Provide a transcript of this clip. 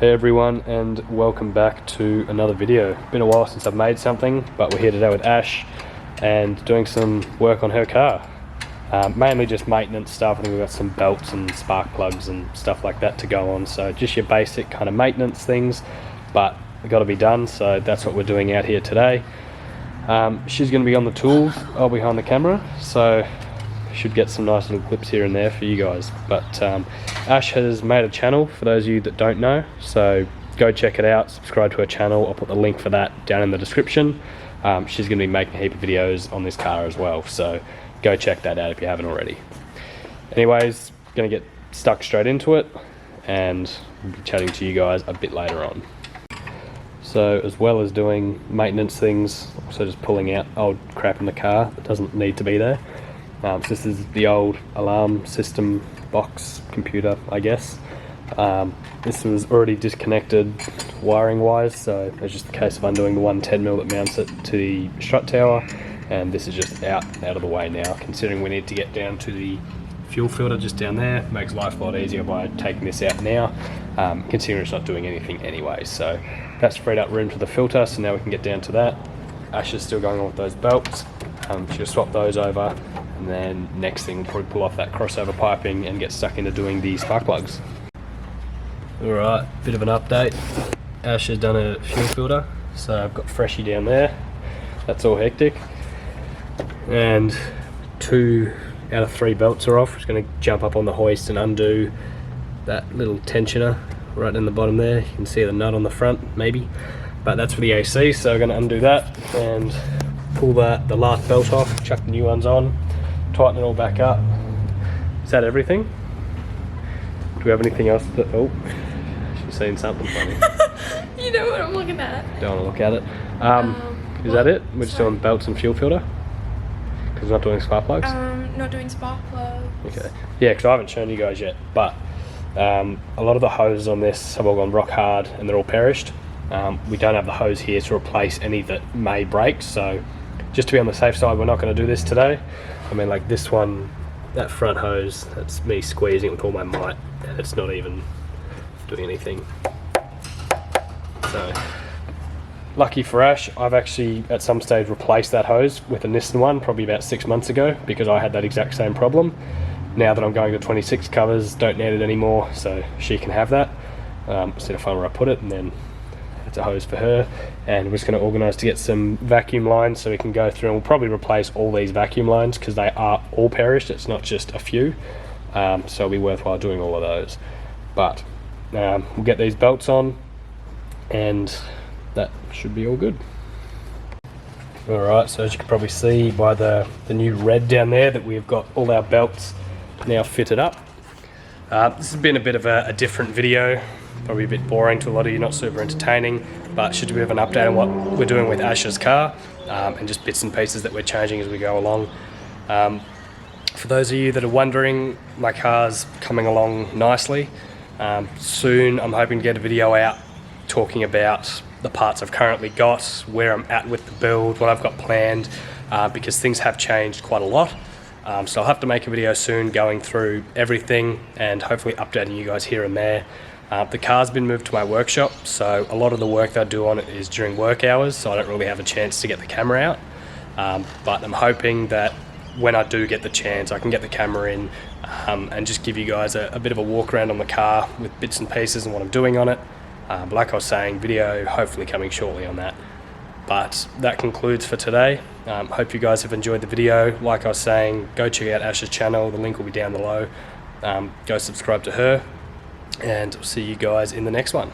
Hey everyone, and welcome back to another video. Been a while since I've made something, but we're here today with Ash and doing some work on her car. Mainly just maintenance stuff. I think we've got some belts and spark plugs and stuff like that to go on, so just your basic kind of maintenance things, but they've got to be done, so that's what we're doing out here today. She's going to be on the tools, I'll be behind the camera, so should get some nice little clips here and there for you guys. But Ash has made a channel, for those of you that don't know, so go check it out, subscribe to her channel. I'll put the link for that down in the description. She's going to be making a heap of videos on this car as well, so go check that out if you haven't already. Anyways, going to get stuck straight into it, and we'll be chatting to you guys a bit later on. So as well as doing maintenance things, also just pulling out old crap in the car that doesn't need to be there. So this is the old alarm system box computer, I guess. This was already disconnected wiring wise, so it's just a case of undoing the 110mm that mounts it to the strut tower, and this is just out of the way now, considering we need to get down to the fuel filter just down there. It makes life a lot easier by taking this out now, considering it's not doing anything anyway. So that's freed up room for the filter, so now we can get down to that. Ash is still going on with those belts. She'll swap those over, and then next thing we'll probably pull off that crossover piping and get stuck into doing the spark plugs. Alright, bit of an update. Ash has done a fuel filter, so I've got Freshie down there. That's all hectic. And 2 out of 3 belts are off. Just going to jump up on the hoist and undo that little tensioner right in the bottom there. You can see the nut on the front, maybe. But that's for the AC, so we're going to undo that and pull the last belt off, chuck the new ones on, tighten it all back up. Is that everything? Do we have anything else that... Oh, she's seen something funny. You know what I'm looking at. Don't want to look at it. Is that it? We're just doing belts and fuel filter? Because we're not doing spark plugs? Not doing spark plugs. Okay. Yeah, because I haven't shown you guys yet, but a lot of the hoses on this have all gone rock hard and they're all perished. We don't have the hose here to replace any that may break, so just to be on the safe side, we're not going to do this today. I mean, like this one, that front hose, that's me squeezing it with all my might, and it's not even doing anything. So, lucky for Ash, I've actually at some stage replaced that hose with a Nissan one, probably about 6 months ago, because I had that exact same problem. Now that I'm going to 26 covers, don't need it anymore, so she can have that. Just need to find where I put it, and then it's a hose for her. And we're just going to organise to get some vacuum lines so we can go through, and we'll probably replace all these vacuum lines because they are all perished, it's not just a few. So it'll be worthwhile doing all of those. But we'll get these belts on and that should be all good. Alright, so as you can probably see by the new red down there that we've got all our belts now fitted up. This has been a bit of a different video, probably a bit boring to a lot of you, not super entertaining, but should be a bit of an update on what we're doing with Ash's car, and just bits and pieces that we're changing as we go along. For those of you that are wondering, my car's coming along nicely. Soon I'm hoping to get a video out talking about the parts I've currently got, where I'm at with the build, what I've got planned, because things have changed quite a lot. So I'll have to make a video soon going through everything and hopefully updating you guys here and there. The car's been moved to my workshop, so a lot of the work that I do on it is during work hours, so I don't really have a chance to get the camera out. But I'm hoping that when I do get the chance, I can get the camera in and just give you guys a bit of a walk around on the car with bits and pieces and what I'm doing on it. But like I was saying, video hopefully coming shortly on that. But that concludes for today. Hope you guys have enjoyed the video. Like I was saying, go check out Ash's channel, the link will be down below. Go subscribe to her, and I'll see you guys in the next one.